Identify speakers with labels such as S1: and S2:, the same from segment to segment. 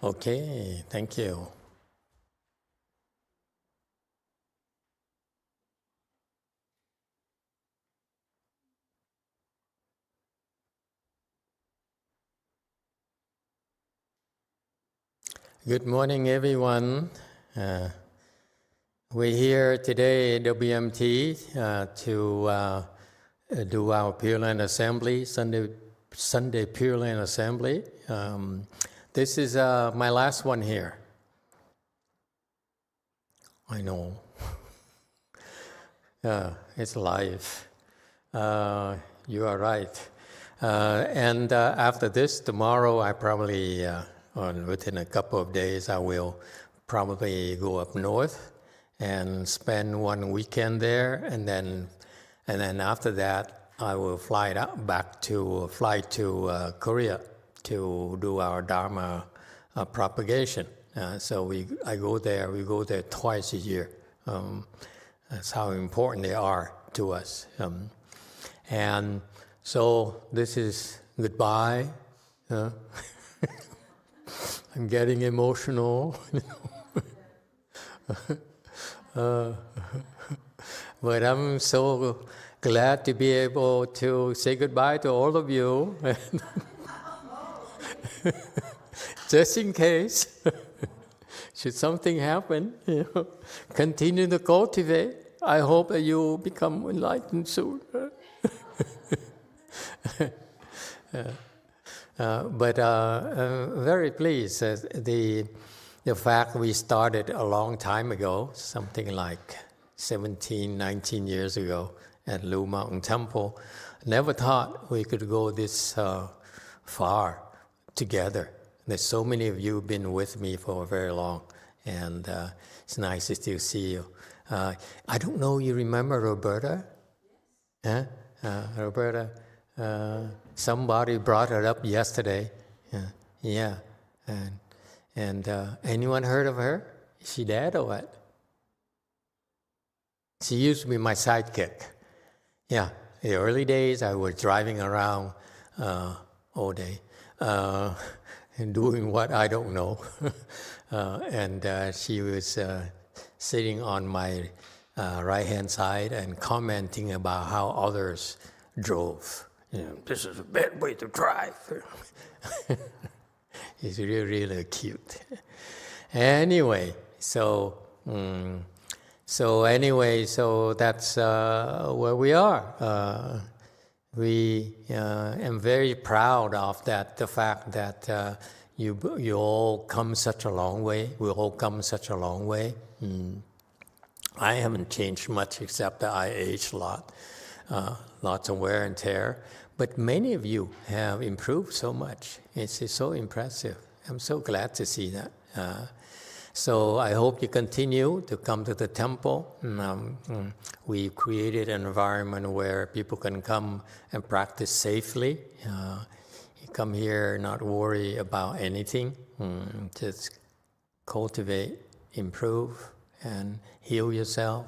S1: Okay, thank you. Good morning, everyone. We're here today at WMT to do our Pureland Assembly, Sunday Pureland Assembly. This is my last one here. I know. It's life. You are right. And after this, tomorrow I probably... within a couple of days, I will probably go up north and spend one weekend there, and then after that, I will fly to Korea to do our Dharma propagation. So we go there twice a year. That's how important they are to us. And so this is goodbye. I'm getting emotional. But I'm so glad to be able to say goodbye to all of you. Just in case, should something happen, continue to cultivate. I hope that you become enlightened soon. But very pleased. The fact we started a long time ago, something like 17, 19 years ago at Lu Mountain Temple, never thought we could go this far together. There's so many of you who've been with me for very long, and it's nice to still see you. I don't know, you remember Roberta? Huh? Roberta? Somebody brought her up yesterday. Yeah. And anyone heard of her? Is she dead or what? She used to be my sidekick. Yeah. In the early days, I was driving around all day and doing what I don't know. And she was sitting on my right-hand side and commenting about how others drove. This is a bad way to drive. It's really, really cute. Anyway, so that's where we are. We am very proud of that. The fact that you all come such a long way. We all come such a long way. I haven't changed much except that I aged a lot. Lots of wear and tear, but many of you have improved so much. It's so impressive. I'm so glad to see that. So I hope you continue to come to the temple. We've created an environment where people can come and practice safely. You come here, not worry about anything. Just cultivate, improve, and heal yourself.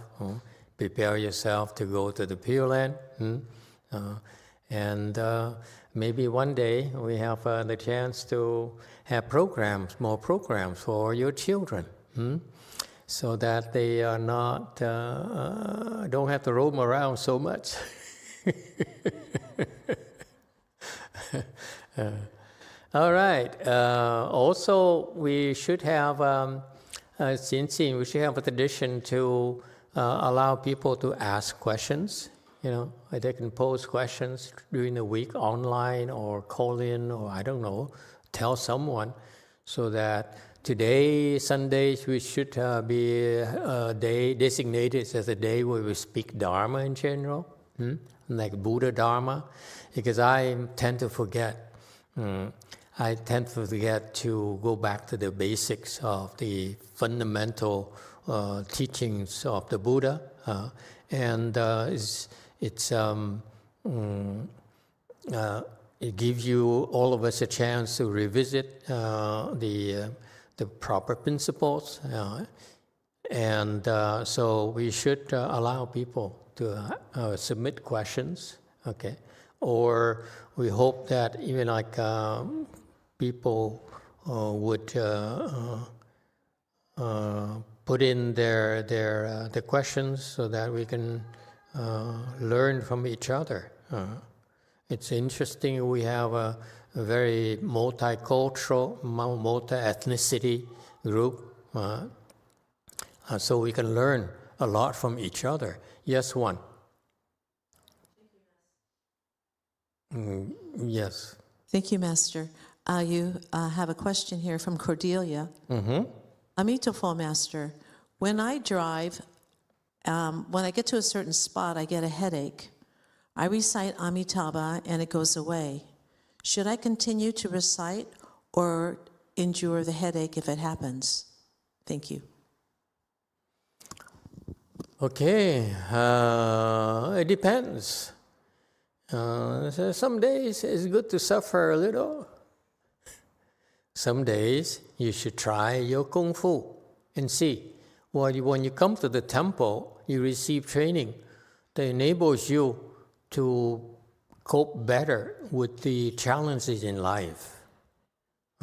S1: Prepare yourself to go to the Pure Land. And maybe one day we have the chance to have more programs for your children, so that they are not, don't have to roam around so much. All right. Also, we should have, we should have a tradition to allow people to ask questions. They can pose questions during the week online or call in, or I don't know, tell someone, so that today, Sundays, we should be a day designated as a day where we speak Dharma in general, like Buddha Dharma, because I tend to forget. I tend to forget to go back to the basics of the fundamental teachings of the Buddha, and it gives you, all of us, a chance to revisit the proper principles, and so we should allow people to submit questions, okay? Or we hope that even like people would put in the questions so that we can learn from each other. It's interesting. We have a very multicultural, multi-ethnicity group, so we can learn a lot from each other. Yes, one. Yes.
S2: Thank you, Master. You have a question here from Cordelia. Amitabha, Master. When I drive, when I get to a certain spot, I get a headache. I recite Amitabha and it goes away. Should I continue to recite or endure the headache if it happens? Thank you.
S1: Okay, it depends. So some days it's good to suffer a little. Some days you should try your Kung Fu and see. When you come to the temple, you receive training that enables you to cope better with the challenges in life.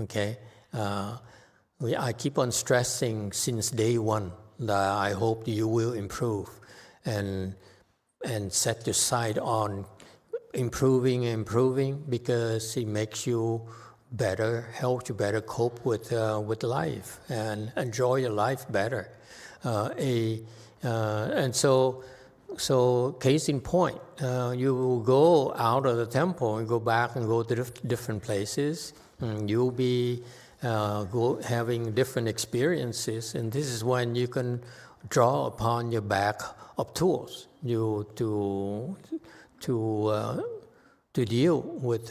S1: Okay? I keep on stressing since day one that I hope you will improve and set your sight on improving because it makes you better, helps you better cope with life and enjoy your life better. And so case in point, you will go out of the temple and go back and go to different places. And you'll be having different experiences, and this is when you can draw upon your bag of tools to deal with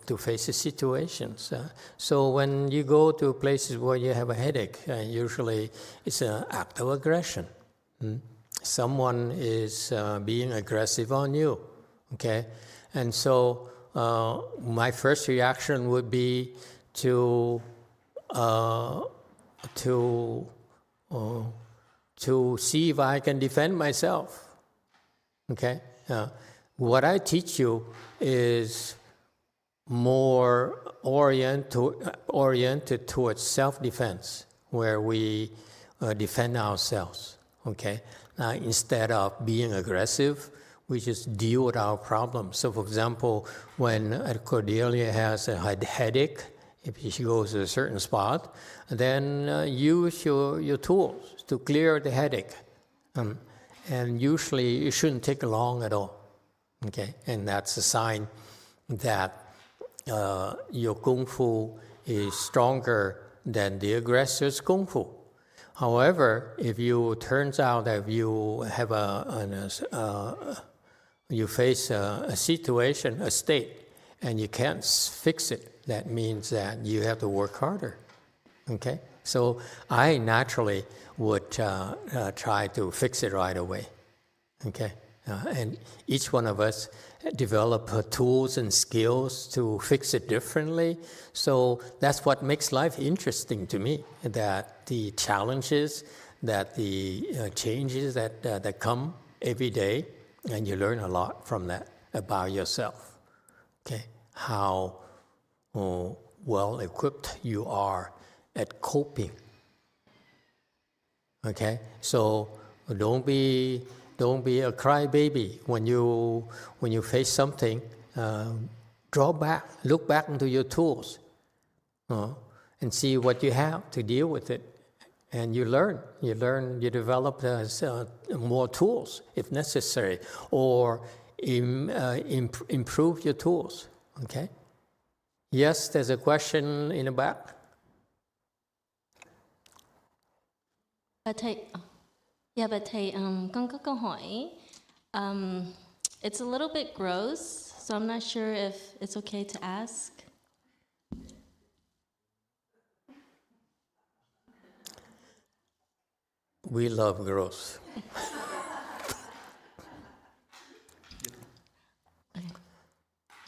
S1: to face the situations. So when you go to places where you have a headache, usually it's an act of aggression. Someone is being aggressive on you, okay? And so my first reaction would be to see if I can defend myself, okay? What I teach you is more oriented towards self-defense, where we defend ourselves, okay? Instead of being aggressive, we just deal with our problems. So, for example, when Cordelia has a headache, if she goes to a certain spot, then use your tools to clear the headache. And usually it shouldn't take long at all. Okay, and that's a sign that your Kung Fu is stronger than the aggressor's Kung Fu. However, if you turns out that you have you face a situation, a state, and you can't fix it, that means that you have to work harder. Okay, so I naturally would try to fix it right away. Okay. And each one of us develop tools and skills to fix it differently. So that's what makes life interesting to me, that the challenges, that the changes that come every day, and you learn a lot from that about yourself. Okay, how well equipped you are at coping. Okay, so don't be a crybaby when you face something. Draw back, look back into your tools, and see what you have to deal with it. And you develop more tools if necessary, or improve your tools. Okay. Yes, there's a question in the back.
S3: Dạ bà thầy, con có câu hỏi. It's a little bit gross, so I'm not sure if it's okay to ask.
S1: We love gross.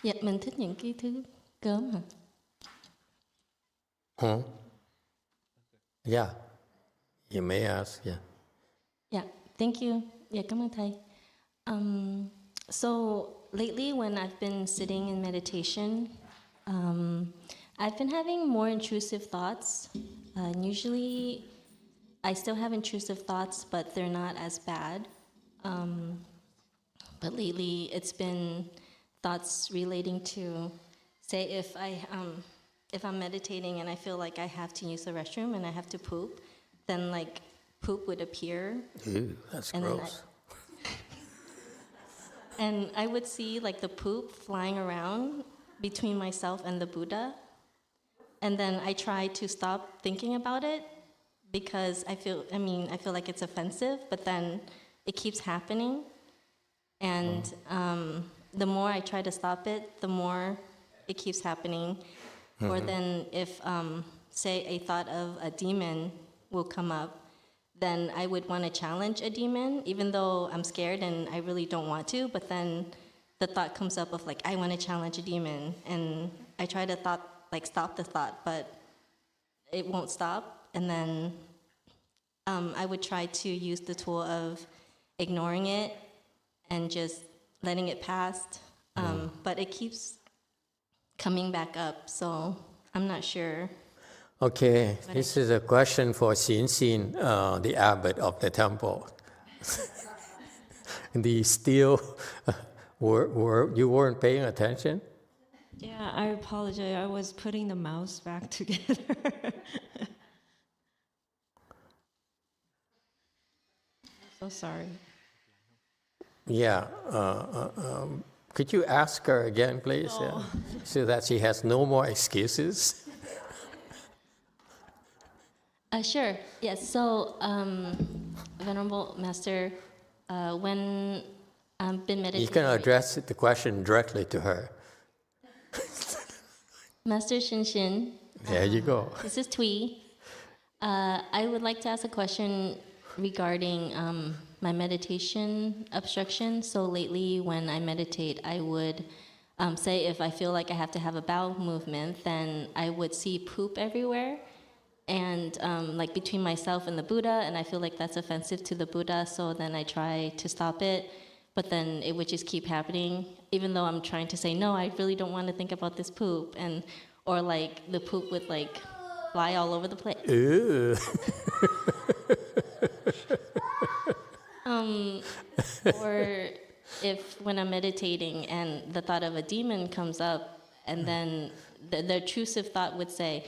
S3: Dạ, mình thích những cái thứ gớm hả?
S1: Yeah, you may ask. Yeah.
S3: Yeah, thank you. Yeah, cảm ơn thầy. So lately, when I've been sitting in meditation, I've been having more intrusive thoughts. And usually, I still have intrusive thoughts, but they're not as bad. But lately, it's been thoughts relating to, say, if I'm meditating and I feel like I have to use the restroom and I have to poop, then like poop would appear.
S1: Ew, that's
S3: And
S1: gross.
S3: And I would see like the poop flying around between myself and the Buddha. And then I try to stop thinking about it because I feel like it's offensive, but then it keeps happening. And the more I try to stop it, the more it keeps happening. Or then if, say, a thought of a demon will come up, then I would want to challenge a demon, even though I'm scared and I really don't want to. But then the thought comes up of like, I want to challenge a demon. And I try to stop the thought, but it won't stop. And then I would try to use the tool of ignoring it and just letting it pass. But it keeps coming back up, so I'm not sure.
S1: Okay, this is a question for Xin, the abbot of the temple. You weren't paying attention?
S4: Yeah, I apologize. I was putting the mouse back together. So sorry.
S1: Yeah. Could you ask her again, please? So that she has no more excuses?
S3: Sure. Yes. So, Venerable Master, when I've been meditating,
S1: You can address the question directly to her.
S3: Master Shin.
S1: There you go.
S3: This is Tui. I would like to ask a question regarding my meditation obstruction. So lately, when I meditate, I would say if I feel like I have to have a bowel movement, then I would see poop everywhere. And like between myself and the Buddha, and I feel like that's offensive to the Buddha, so then I try to stop it, but then it would just keep happening, even though I'm trying to say, no, I really don't want to think about this poop, or like the poop would like fly all over the place.
S1: Ew.
S3: Or if when I'm meditating and the thought of a demon comes up, and then the intrusive thought would say,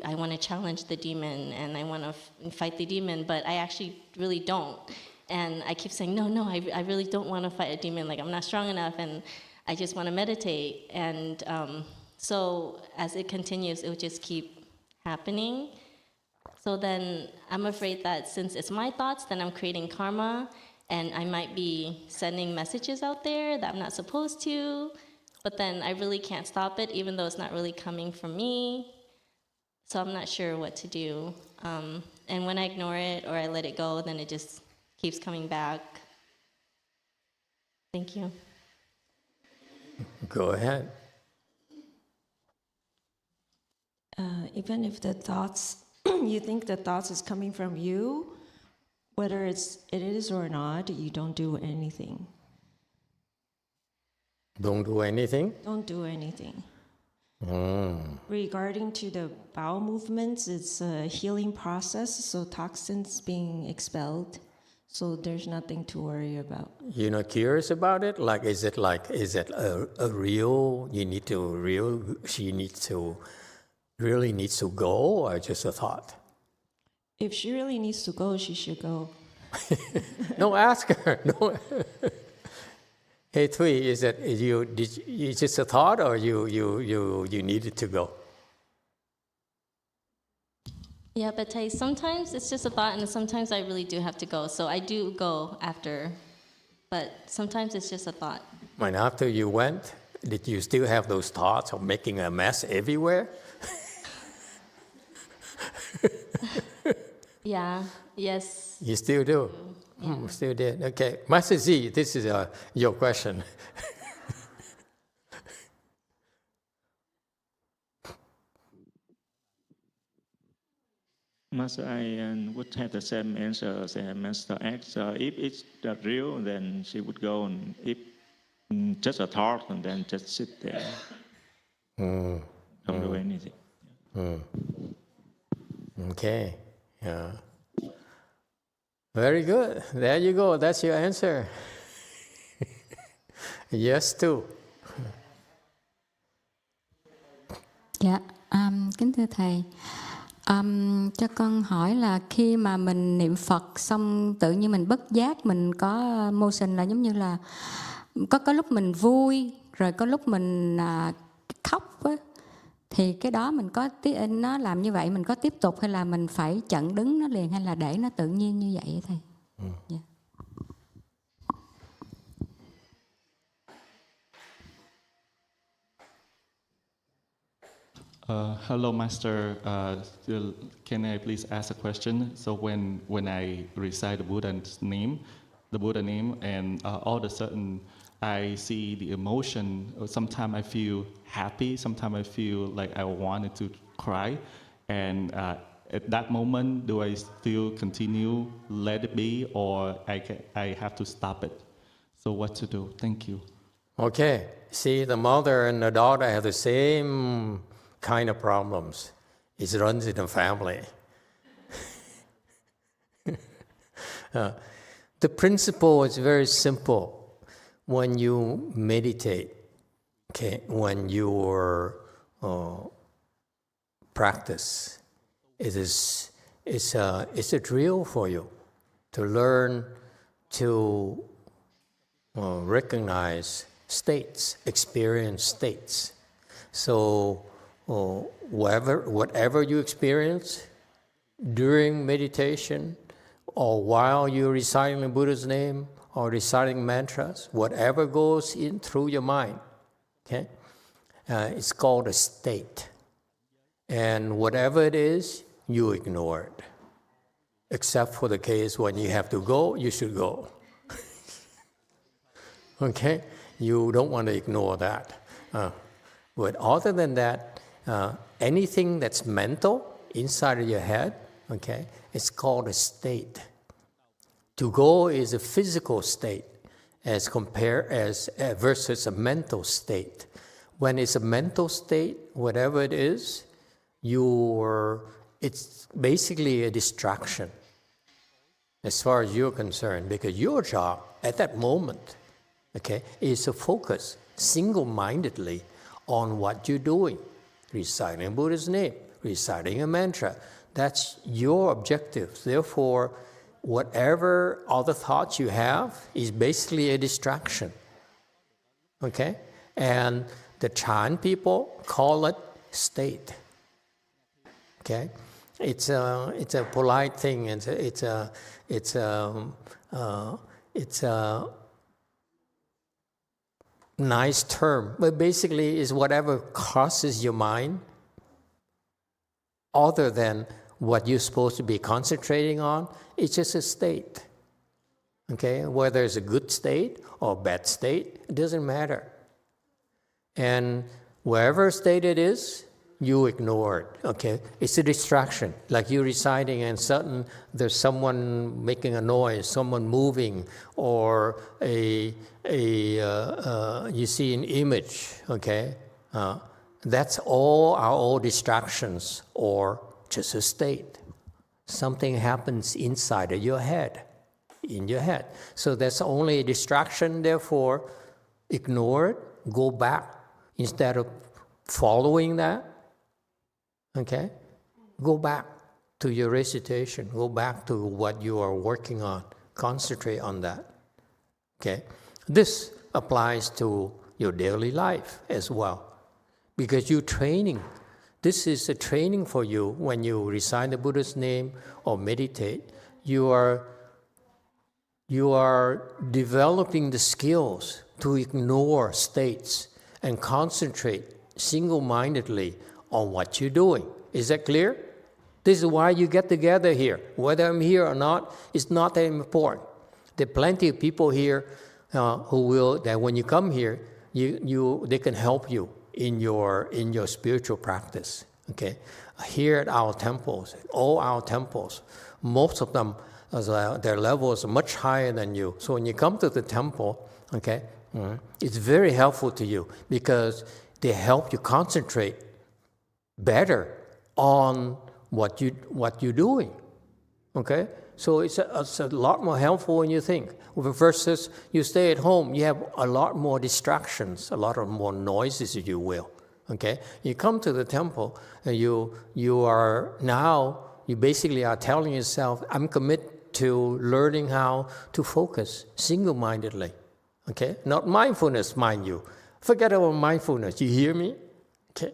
S3: I want to challenge the demon and I want to fight the demon, but I actually really don't. And I keep saying, no, I really don't want to fight a demon. Like, I'm not strong enough and I just want to meditate. And so as it continues, it would just keep happening. So then I'm afraid that since it's my thoughts, then I'm creating karma and I might be sending messages out there that I'm not supposed to. But then I really can't stop it, even though it's not really coming from me. So I'm not sure what to do. And when I ignore it or I let it go, then it just keeps coming back. Thank you.
S1: Go ahead.
S4: Even if the thoughts, you think the thoughts is coming from you, whether it is or not, you don't do anything.
S1: Don't do anything?
S4: Don't do anything. Regarding to the bowel movements, it's a healing process, so toxins being expelled, so there's nothing to worry about.
S1: You're not curious about it? Is it a real, she really needs to go, or just a thought?
S4: If she really needs to go, she should go.
S1: No, ask her. No. Hey, Tui, is just a thought, or you needed to go?
S3: Yeah, but sometimes it's just a thought, and sometimes I really do have to go. So I do go after, but sometimes it's just a thought.
S1: And after you went, did you still have those thoughts of making a mess everywhere?
S3: Yeah, yes.
S1: You still do? Yeah. Still did. Okay. Master Z, this is your question.
S5: Master, I would have the same answer as Master X. If it's not real, then she would go, and if just a thought, and then just sit there. Don't do anything.
S1: Okay. Very good. There you go. That's your answer. Yes, too.
S6: Dạ, kính thưa Thầy, cho con hỏi là khi mà mình niệm Phật xong tự nhiên mình bất giác mình có motion là giống như là có lúc mình vui rồi có lúc mình khóc á, thì cái đó mình có nó làm như vậy mình có tiếp tục hay là mình phải chặn đứng nó liền hay là để nó tự nhiên như vậy Thầy? Dạ.
S7: Hello, Master. Can I please ask a question? So when I recite the Buddha name, and all of a sudden I see the emotion. Sometimes I feel happy. Sometimes I feel like I wanted to cry. And at that moment, do I still continue, let it be, or I have to stop it? So what to do? Thank you.
S1: Okay. See, the mother and the daughter have the same kind of problems. It runs in the family. The principle is very simple. When you meditate, okay, when you practice, it's a drill for you to learn to recognize states, experience states. So whatever you experience during meditation or while you're reciting the Buddha's name or reciting mantras, whatever goes in through your mind, okay, it's called a state. And whatever it is, you ignore it. Except for the case when you have to go, you should go. Okay? You don't want to ignore that. But other than that, anything that's mental inside of your head, okay, it's called a state. To go is a physical state versus a mental state. When it's a mental state, whatever it is, it's basically a distraction as far as you're concerned, because your job at that moment, okay, is to focus single-mindedly on what you're doing. Reciting Buddha's name, reciting a mantra. That's your objective. Therefore, whatever other thoughts you have is basically a distraction. Okay? And the Chan people call it state. Okay? It's a polite thing. It's a nice term, but basically is whatever crosses your mind other than what you're supposed to be concentrating on. It's just a state. Okay? Whether it's a good state or bad state, it doesn't matter. And wherever state it is, you ignore it. Okay? It's a distraction. Like you're reciting and suddenly there's someone making a noise, someone moving, or you see an image. Okay? That's all distractions or just a state. Something happens inside of your head, in your head. So that's only a distraction, therefore ignore it, go back. Instead of following that, okay, go back to your recitation, go back to what you are working on, concentrate on that. Okay? This applies to your daily life as well, because you're training. This is a training for you when you recite the Buddha's name or meditate. You are developing the skills to ignore states and concentrate single-mindedly on what you're doing. Is that clear? This is why you get together here. Whether I'm here or not, it's not that important. There are plenty of people here that when you come here, they can help you in your spiritual practice. Okay, here at our temples, all our temples, most of them, their levels are much higher than you. So when you come to the temple, okay, it's very helpful to you because they help you concentrate better on what you're doing. Okay? So it's a lot more helpful when you think. Versus you stay at home, you have a lot more distractions, a lot of more noises, if you will. Okay? You come to the temple, and you basically are telling yourself, I'm committed to learning how to focus single-mindedly. Okay? Not mindfulness, mind you. Forget about mindfulness. You hear me? Okay.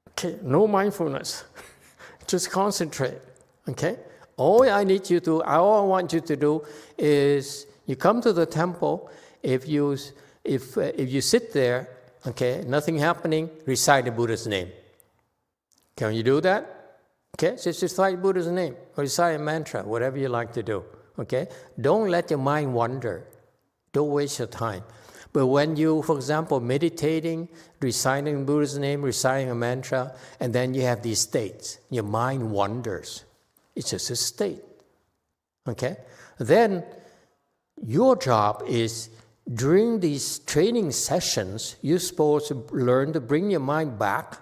S1: Okay, no mindfulness. Just concentrate. Okay? All I want you to do is you come to the temple. If you sit there, okay, nothing happening, recite the Buddha's name. Can you do that? Okay, just recite Buddha's name or recite a mantra, whatever you like to do. Okay? Don't let your mind wander. Don't waste your time. But when you, for example, meditating, reciting Buddha's name, reciting a mantra, and then you have these states, your mind wanders. It's just a state. Okay? Then your job is, during these training sessions, you're supposed to learn to bring your mind back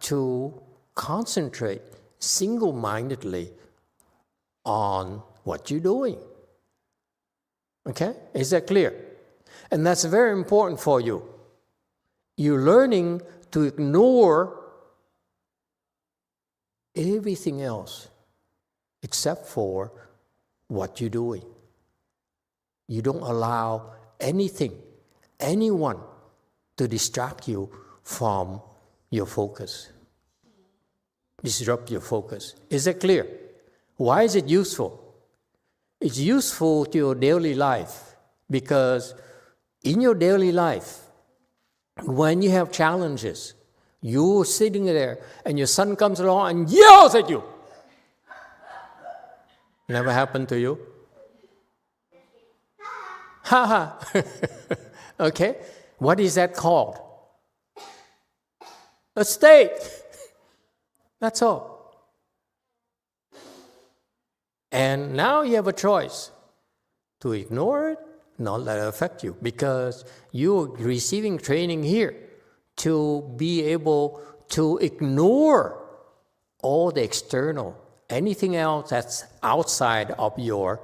S1: to concentrate single-mindedly on what you're doing. Okay? Is that clear? And that's very important for you. You're learning to ignore everything else except for what you're doing. You don't allow anyone to distract you from your focus, disrupt your focus. Is that clear? Why is it useful? It's useful to your daily life because in your daily life, when you have challenges, you're sitting there and your son comes along and yells at you. Never happened to you? Ha ha. Okay? What is that called? A state. That's all. And now you have a choice to ignore it, not let it affect you, because you're receiving training here to be able to ignore all the external, anything else that's outside of your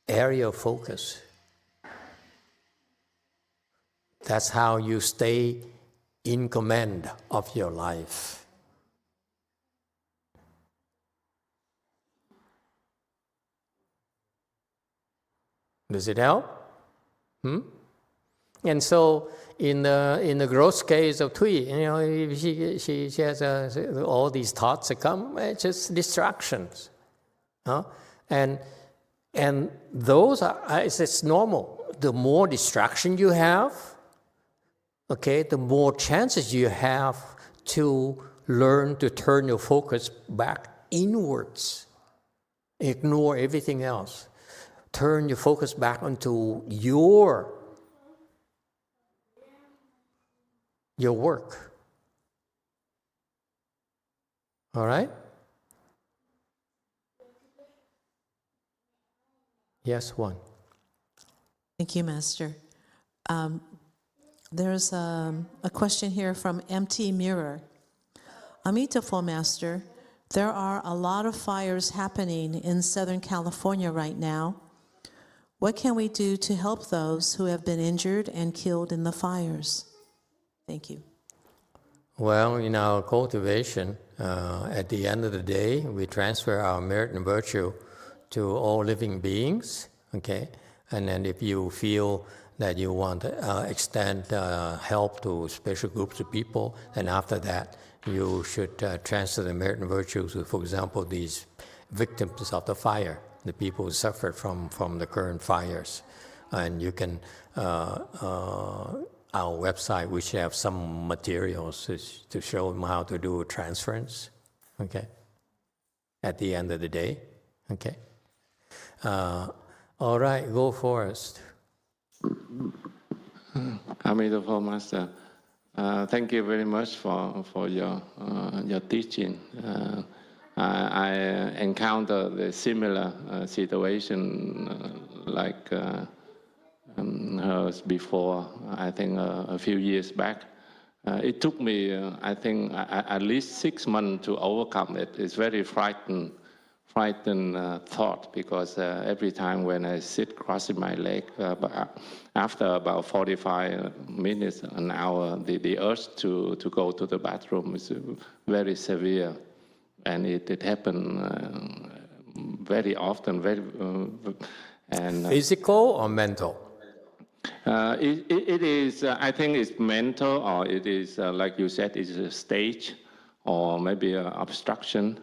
S1: area of focus. That's how you stay in command of your life. Does it help? And so, in the gross case of Thuy, she has all these thoughts that come. It's just distractions, and those are it's normal. The more distraction you have, okay, the more chances you have to learn to turn your focus back inwards. Ignore everything else. Turn your focus back onto your work. All right? Yes, one.
S2: Thank you, Master. There's a question here from Empty Mirror. Amitabha, Master, there are a lot of fires happening in Southern California right now. What can we do to help those who have been injured and killed in the fires? Thank you.
S1: Well, in our cultivation, at the end of the day, we transfer our merit and virtue to all living beings, okay? And then if you feel that you want to extend help to special groups of people, then after that, you should transfer the merit and virtues to, for example, these victims of the fire, the people who suffered from the current fires. And you can, our website, we should have some materials to show them how to do transference, okay, at the end of the day, okay. All right, go Forrest.
S8: Amitabha, Master. Thank you very much for your teaching. I encountered a similar situation like hers before, I think a few years back. It took me, I think, at least 6 months to overcome it. It's very frightened thought, because every time when I sit crossing my leg, after about 45 minutes, an hour, the urge to go to the bathroom is very severe. And it happened very often,
S1: physical or mental?
S8: It is, I think it's mental, or it is, like you said, it's a stage, or maybe an obstruction.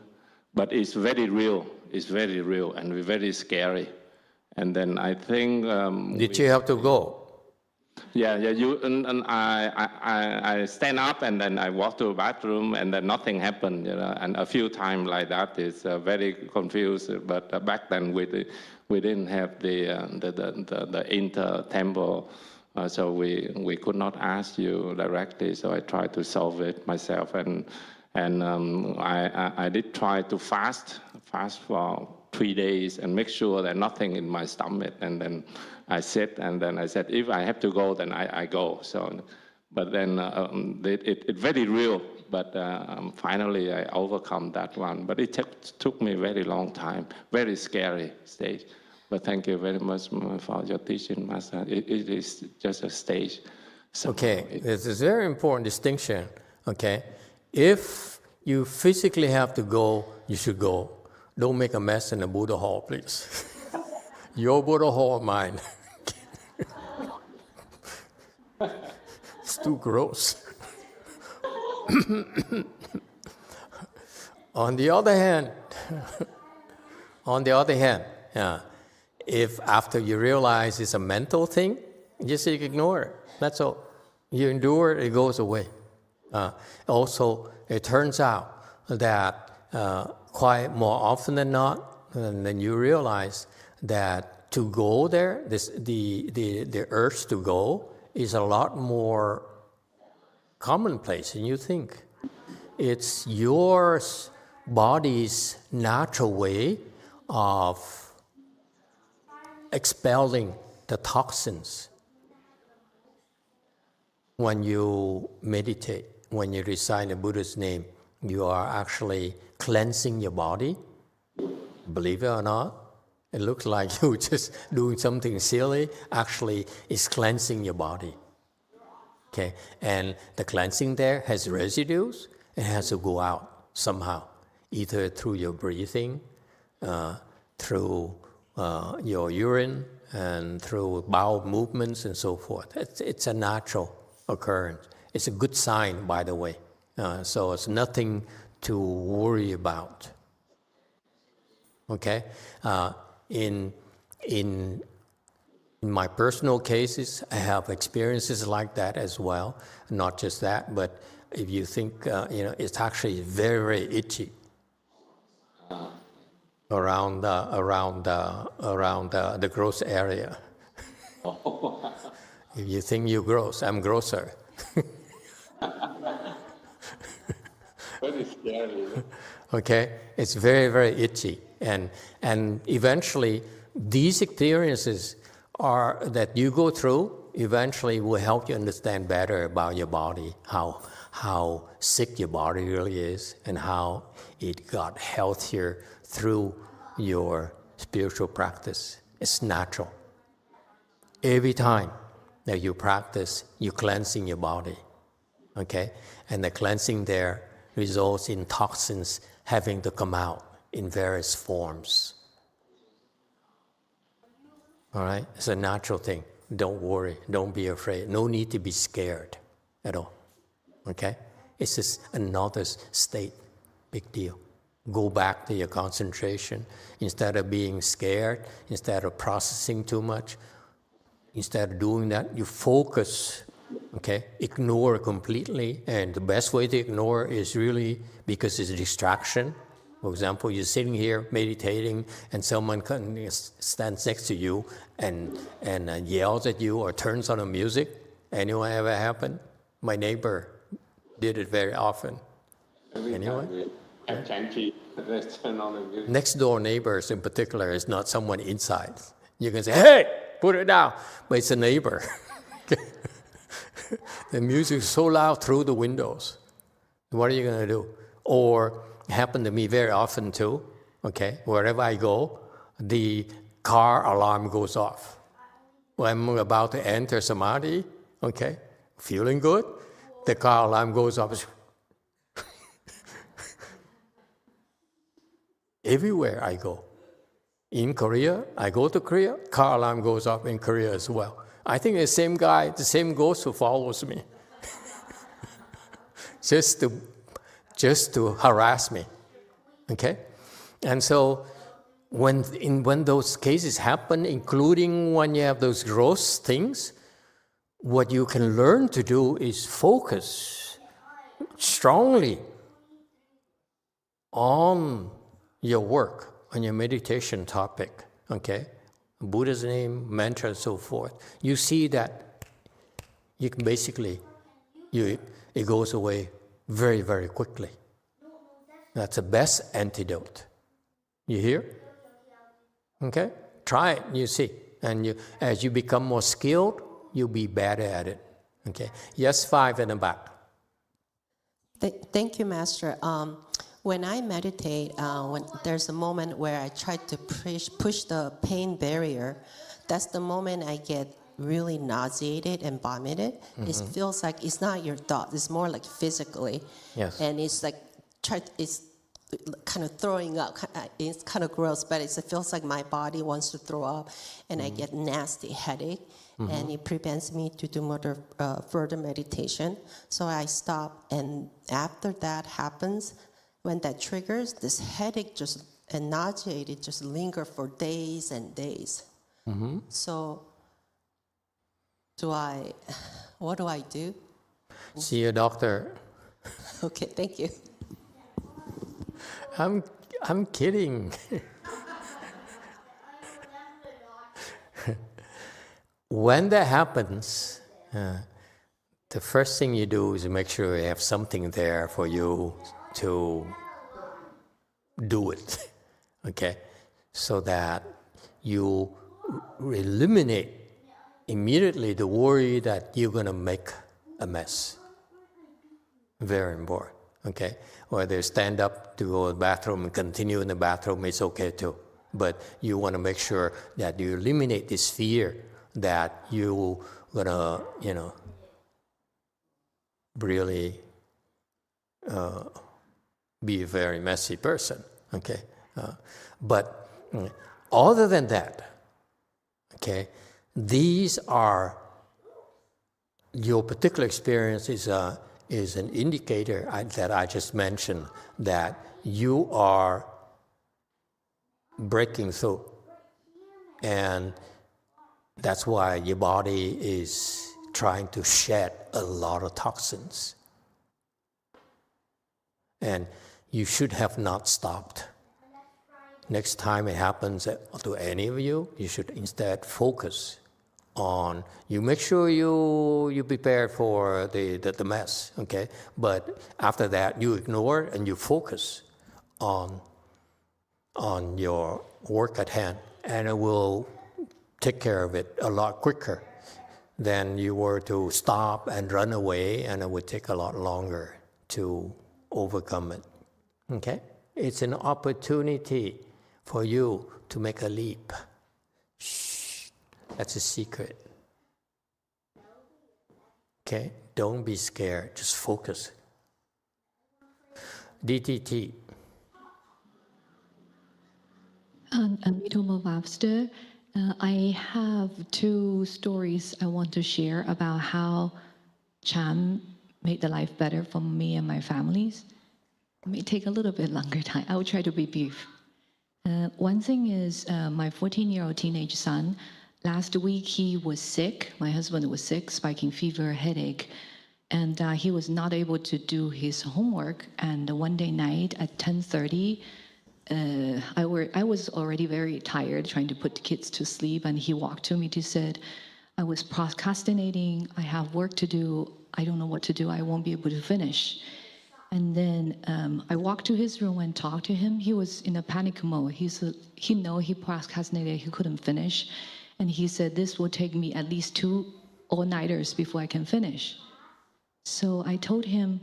S8: But it's very real. It's very real and very scary. And then I think...
S1: Did you have to go?
S8: Yeah. And I stand up and then I walk to the bathroom and then nothing happened. And a few times like that, it's very confused. But back then we didn't have the inter-temple, so we could not ask you directly. So I tried to solve it myself, and I did try to fast for 3 days and make sure that nothing in my stomach, and then I sit, and then I said, if I have to go, then I go. So, but then it very real, but finally I overcome that one. But it took me a very long time, very scary stage. But thank you very much for your teaching, Master. It is just a stage. So
S1: Okay, this is a very important distinction, okay? If you physically have to go, you should go. Don't make a mess in the Buddha hall, please. Your Buddha hall, mine. It's too gross. On the other hand, if after you realize it's a mental thing, just ignore it. That's all. You endure it, it goes away. Also, it turns out that quite more often than not, and then you realize that to go there, the urge to go is a lot more commonplace than you think. It's your body's natural way of expelling the toxins. When you meditate, when you recite the Buddha's name, you are actually cleansing your body. Believe it or not, it looks like you're just doing something silly. Actually, it's cleansing your body. Okay, and the cleansing there has residues. It has to go out somehow, either through your breathing, through your urine, and through bowel movements and so forth. It's a natural occurrence. It's a good sign, by the way. So it's nothing to worry about. Okay? In my personal cases, I have experiences like that as well. Not just that, but if you think, it's actually very, very itchy around the gross area. If you think you're gross, I'm grosser.
S8: very scary.
S1: Okay, it's very, very itchy, and eventually these experiences that you go through eventually will help you understand better about your body, how sick your body really is, and how it got healthier through your spiritual practice. It's natural. Every time that you practice, you're cleansing your body, okay? And the cleansing there results in toxins having to come out in various forms. All right? It's a natural thing. Don't worry. Don't be afraid. No need to be scared at all, okay? It's just another state. Big deal. Go back to your concentration. Instead of being scared, instead of processing too much, instead of doing that, you focus, okay? Ignore completely, and the best way to ignore is really because it's a distraction. For example, you're sitting here meditating, and someone stands next to you and yells at you or turns on the music. Anyone ever happened? My neighbor did it very often. Anyone? Next door neighbors in particular is not someone inside. You can say, hey, put it down. But it's a neighbor. The music is so loud through the windows. What are you going to do? Or it happened to me very often too. Okay, wherever I go, the car alarm goes off. When I'm about to enter Samadhi, okay, feeling good, the car alarm goes off. Everywhere I go. In Korea, I go to Korea, car alarm goes off in Korea as well. I think the same guy, the same ghost who follows me. just to harass me. Okay? And so when those cases happen, including when you have those gross things, what you can learn to do is focus strongly on your work, on your meditation topic, okay? Buddha's name, mantra, and so forth. You see that you can basically, it goes away very, very quickly. That's the best antidote. You hear? Okay? Try it, you see. And as you become more skilled, you'll be better at it. Okay? Yes, 5 in the back.
S9: Thank you, Master. When I meditate, when there's a moment where I try to push the pain barrier, that's the moment I get really nauseated and vomited. Mm-hmm. It feels like it's not your thought. It's more like physically. Yes. And it's like, it's kind of throwing up. It's kind of gross, but it feels like my body wants to throw up, and I get nasty headache. Mm-hmm. And it prevents me to do further meditation. So I stop, and after that happens, when that triggers, this headache and nauseated just linger for days and days. Mm-hmm. So what do I do?
S1: See a doctor.
S9: Okay, thank you.
S1: I'm kidding. When that happens, the first thing you do is make sure you have something there for you to do it, okay? So that you eliminate immediately the worry that you're going to make a mess. Very important, okay? Whether stand up to go to the bathroom and continue in the bathroom, it's okay too. But you want to make sure that you eliminate this fear that you're going to, really be a very messy person, okay? But other than that, okay, these are, your particular experience is an indicator that I just mentioned that you are breaking through. And that's why your body is trying to shed a lot of toxins. And you should have not stopped. Next time it happens to any of you, you should instead focus on, you make sure you prepare for the mess, okay? But after that, you ignore it and you focus on your work at hand, and it will take care of it a lot quicker than you were to stop and run away, and it would take a lot longer to overcome it, okay? It's an opportunity for you to make a leap. Shh, that's a secret. Okay, don't be scared, just focus. DTT.
S10: Amitabha Master, I have 2 stories I want to share about how Chan made the life better for me and my families. It may take a little bit longer time. I will try to be brief. One thing is my 14-year-old teenage son, last week he was sick. My husband was sick, spiking fever, headache, and he was not able to do his homework. And one day night at 10:30, I was already very tired trying to put the kids to sleep, and he walked to me and said, I was procrastinating, I have work to do, I don't know what to do, I won't be able to finish. And then I walked to his room and talked to him. He was in a panic mode. He procrastinated, he couldn't finish. And he said, this will take me at least 2 all-nighters before I can finish. So I told him,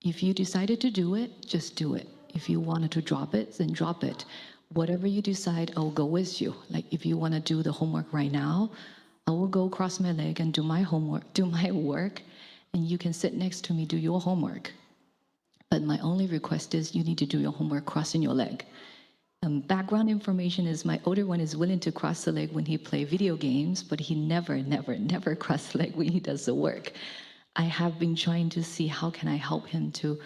S10: if you decided to do it, just do it. If you wanted to drop it, then drop it. Whatever you decide, I'll go with you. Like if you want to do the homework right now, I will go cross my leg and do my homework, do my work, and you can sit next to me, do your homework. But my only request is you need to do your homework crossing your leg. Background information is my older one is willing to cross the leg when he plays video games, but he never crosses the leg when he does the work. I have been trying to see how can I help him to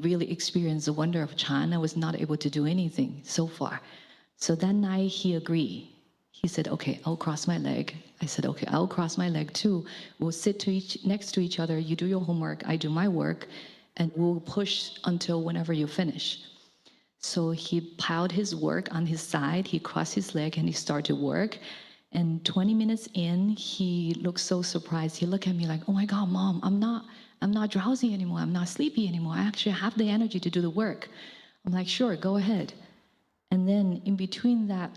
S10: really experience the wonder of Chan. I was not able to do anything so far. So that night he agreed. He said, okay, I'll cross my leg. I said, okay, I'll cross my leg too. We'll sit next to each other. You do your homework, I do my work, and we'll push until whenever you finish. So he piled his work on his side, he crossed his leg and he started work. And 20 minutes in, he looked so surprised. He looked at me like, oh my God, Mom, I'm not drowsy anymore. I'm not sleepy anymore. I actually have the energy to do the work. I'm like, sure, go ahead. And then in between that,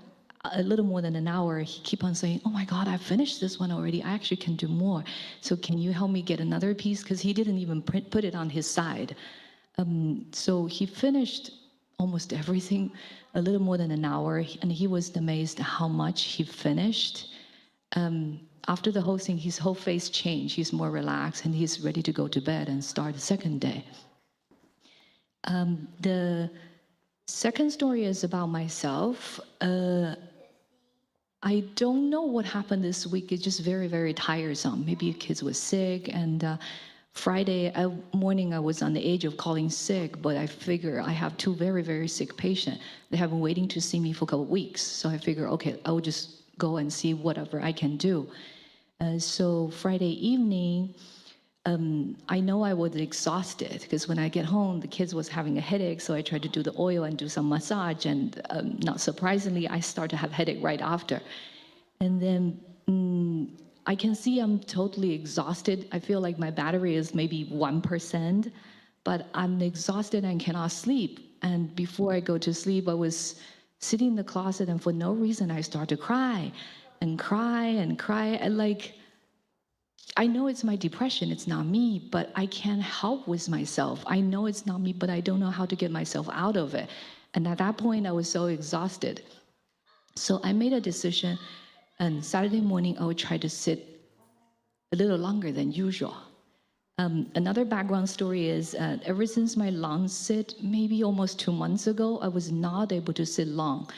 S10: a little more than an hour, he keep on saying, oh my God, I finished this one already. I actually can do more. So can you help me get another piece? Because he didn't even put it on his side. So he finished almost everything, a little more than an hour, and he was amazed how much he finished. After the whole thing, his whole face changed. He's more relaxed, and he's ready to go to bed and start the second day. The second story is about myself. I don't know what happened this week. It's just very, very tiresome. Maybe kids were sick, and Friday morning, I was on the edge of calling sick, but I figure I have 2 very, very sick patients. They have been waiting to see me for a couple of weeks. So I figure, okay, I will just go and see whatever I can do. So Friday evening, I know I was exhausted because when I get home, the kids was having a headache. So I tried to do the oil and do some massage. And not surprisingly, I start to have headache right after. And then I can see I'm totally exhausted. I feel like my battery is maybe 1%, but I'm exhausted and cannot sleep. And before I go to sleep, I was sitting in the closet, and for no reason, I start to cry and cry and cry. And like, I know it's my depression, it's not me, but I can't help with myself. I know it's not me, but I don't know how to get myself out of it. And at that point, I was so exhausted. So I made a decision. And Saturday morning, I would try to sit a little longer than usual. Another background story is ever since my long sit, maybe almost 2 months ago, I was not able to sit long.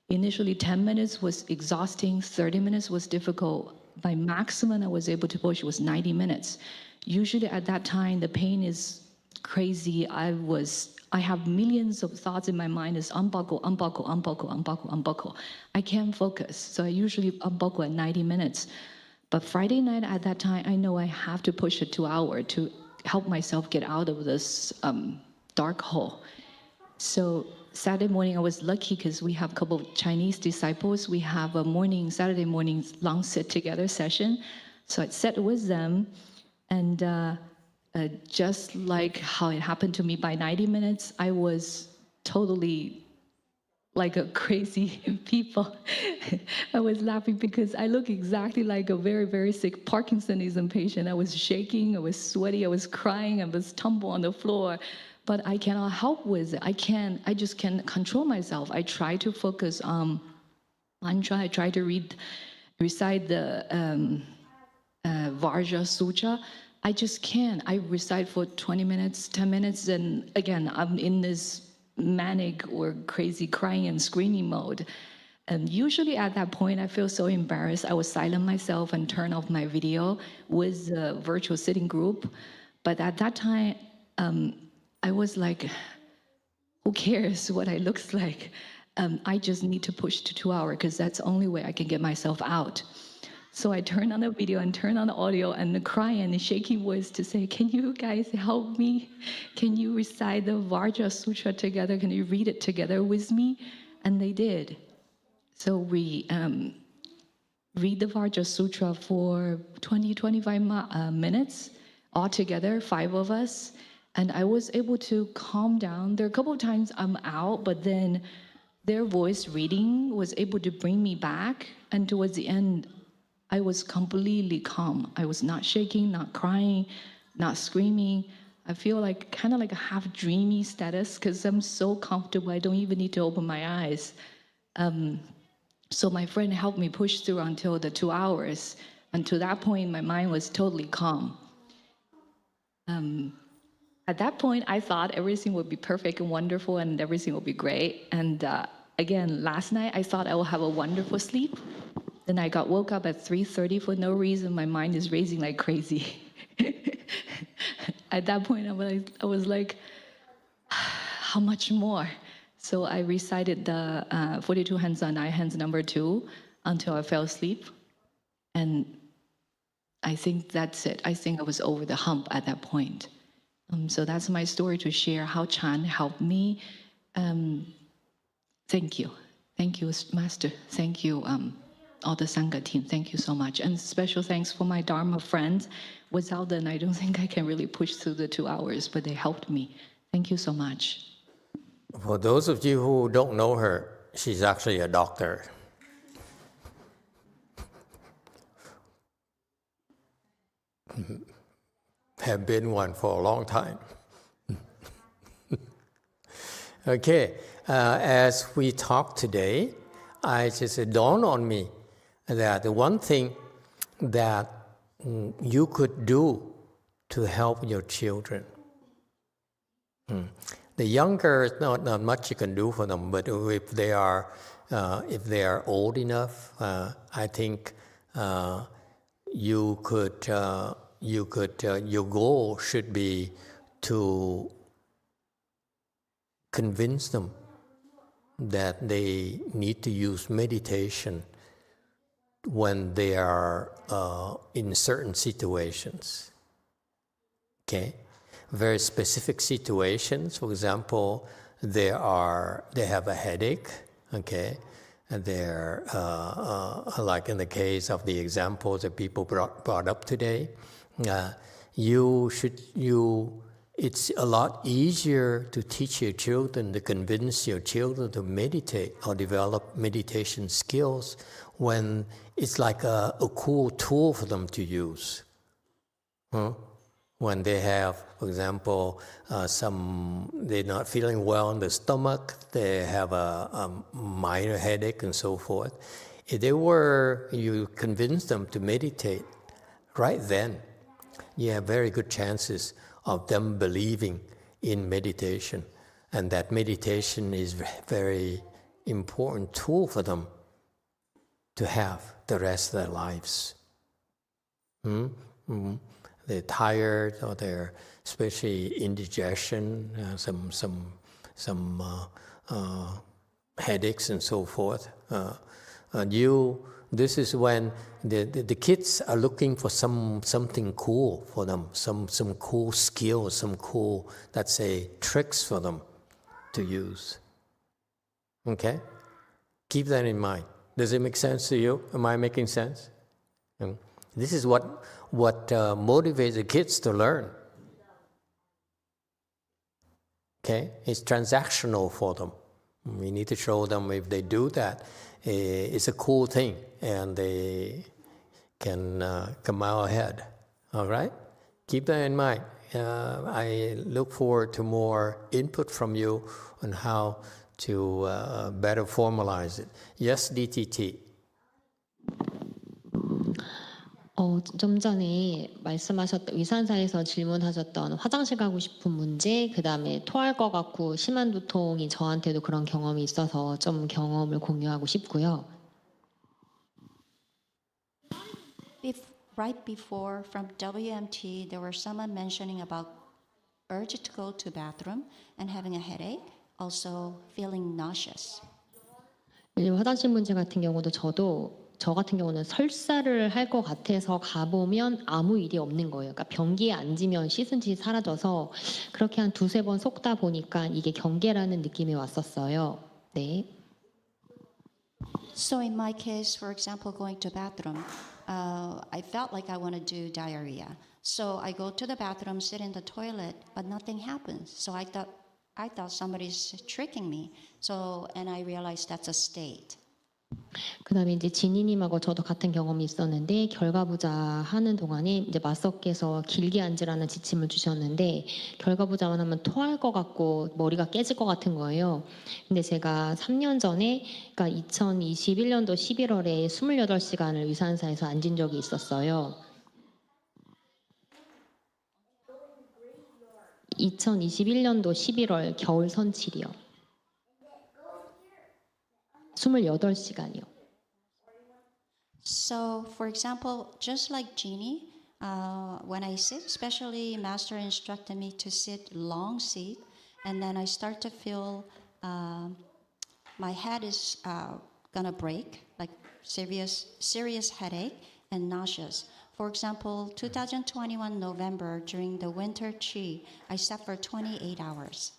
S10: Initially, 10 minutes was exhausting, 30 minutes was difficult. My maximum I was able to push was 90 minutes. Usually at that time, the pain is crazy. I have millions of thoughts in my mind. Is unbuckle, unbuckle, unbuckle, unbuckle, unbuckle. I can't focus, so I usually unbuckle at 90 minutes. But Friday night at that time, I know I have to push it 2 hours to help myself get out of this dark hole. So Saturday morning, I was lucky because we have a couple of Chinese disciples. We have a Saturday morning long sit together session. So I sat with them, and just like how it happened to me, by 90 minutes, I was totally like a crazy people. I was laughing because I look exactly like a very, very sick Parkinsonism patient. I was shaking, I was sweaty, I was crying, I was tumble on the floor, but I cannot help with it. I just can't control myself. I try to focus on mantra. I try to recite the Varja Sutra. I just can't. I recite for 20 minutes, 10 minutes, and again, I'm in this manic or crazy crying and screaming mode. And usually at that point, I feel so embarrassed. I would silence myself and turn off my video with the virtual sitting group. But at that time, I was like, who cares what I looks like? I just need to push to 2 hours because that's the only way I can get myself out. So I turned on the video and turned on the audio and crying and shaking voice to say, can you guys help me? Can you recite the Varja Sutra together? Can you read it together with me? And they did. So we read the Varja Sutra for 20, 25 minutes, all together, 5 of us. And I was able to calm down. There are a couple of times I'm out, but then their voice reading was able to bring me back. And towards the end, I was completely calm. I was not shaking, not crying, not screaming. I feel like kind of like a half dreamy status because I'm so comfortable. I don't even need to open my eyes. So my friend helped me push through until the 2 hours. Until that point, my mind was totally calm. At that point, I thought everything would be perfect and wonderful and everything would be great. And again, last night, I thought I would have a wonderful sleep. Then I woke up at 3:30 for no reason. My mind is racing like crazy. At that point, I was like, how much more? So I recited the 42 hands on eye hands number 2 until I fell asleep. And I think that's it. I think I was over the hump at that point. So that's my story to share how Chan helped me. Thank you. Thank you, Master. Thank you, all the Sangha team. Thank you so much. And special thanks for my Dharma friends. Without them, I don't think I can really push through the 2 hours, but they helped me. Thank you so much.
S1: For those of you who don't know her, she's actually a doctor. Have been one for a long time. Okay, as we talk today, it dawned on me that the one thing that you could do to help your children. The younger, not much you can do for them, but if they are old enough, I think your goal should be to convince them that they need to use meditation when they are in certain situations. Okay, very specific situations. For example, they have a headache. Okay, and they're like in the case of the examples that people brought up today. It's a lot easier to teach your children, to convince your children to meditate or develop meditation skills when it's like a cool tool for them to use. When they have, for example, they're not feeling well in the stomach, they have a minor headache and so forth. If you convince them to meditate right then, you have very good chances of them believing in meditation, and that meditation is a very important tool for them to have the rest of their lives. They're tired, or they're especially indigestion, some headaches and so forth. This is when the kids are looking for something cool for them, some cool skills, some cool, let's say, tricks for them to use. Okay? Keep that in mind. Does it make sense to you? Am I making sense? This is what motivates the kids to learn. Okay? It's transactional for them. We need to show them if they do that, it's a cool thing, and they can come out ahead. All right? Keep that in mind. I look forward to more input from you on how to better formalize it. Yes, DTT.
S11: 좀 전에 말씀하셨던 위산사에서 질문하셨던 화장실 가고 싶은 문제, 그 다음에 토할 것 같고 심한 두통이 저한테도 그런 경험이 있어서 좀 경험을 공유하고 싶고요.
S12: Right before from WMT, there were someone mentioning about urge to go to bathroom and having a headache, also feeling nauseous.
S11: 화장실 문제 같은 경우도 저 같은 경우는 설사를 할 것 같아서 가보면 아무 일이 없는 거예요. 그러니까 변기에 앉으면 씻은 지 사라져서 그렇게 한 2-3번 속다 보니까 이게 경계라는 느낌이 왔었어요. 네.
S12: So in my case, for example, going to bathroom, I felt like I want to do diarrhea. So I go to the bathroom, sit in the toilet, but nothing happens. So I thought I thought somebody's tricking me. So, and I realized that's a state.
S11: 그다음에 이제 지니님하고 저도 같은 경험이 있었는데 결과부자 하는 동안에 이제 마스터께서 길게 앉으라는 지침을 주셨는데 결과부자만 하면 토할 것 같고 머리가 깨질 것 같은 거예요. 근데 제가 3년 전에 그러니까 2021년도 11월에 28시간을 유산사에서 앉은 적이 있었어요. 2021년도 11월 겨울 선칠이요. 28시간이요.
S12: So, for example, just like Jeannie, when I sit, especially Master instructed me to sit long seat, and then I start to feel my head is gonna break, like serious headache and nauseous. For example, 2021 November during the winter chi, I sat for 28 hours.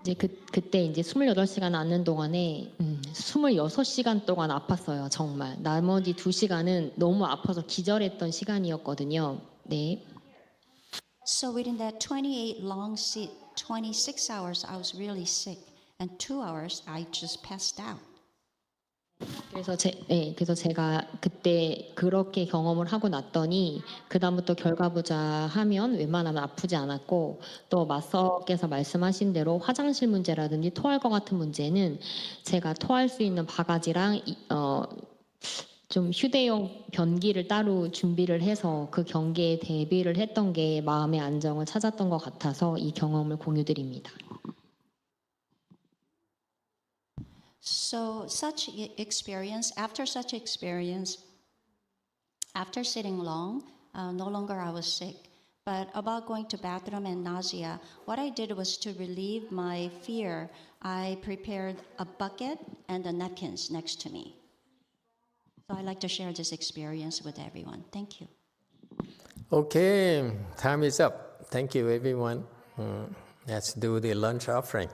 S11: 이제 그때 이제 28시간 앉는 동안에 26시간 동안 아팠어요. 정말. 나머지 2시간은 너무 아파서 기절했던 시간이었거든요. 네.
S12: So within that 28 long sit, 26 hours I was really sick, and 2 hours I just passed out.
S11: 그래서 제가 그때 그렇게 경험을 하고 났더니 그다음부터 결과부자 하면 웬만하면 아프지 않았고 또 마스터께서 말씀하신 대로 화장실 문제라든지 토할 것 같은 문제는 제가 토할 수 있는 바가지랑 좀 휴대용 변기를 따로 준비를 해서 그 경계에 대비를 했던 게 마음의 안정을 찾았던 것 같아서 이 경험을 공유드립니다.
S12: So such experience, after sitting long, no longer I was sick. But about going to bathroom and nausea, what I did was to relieve my fear. I prepared a bucket and the napkins next to me. So I'd like to share this experience with everyone. Thank you.
S1: Okay, time is up. Thank you, everyone. Let's do the lunch offering.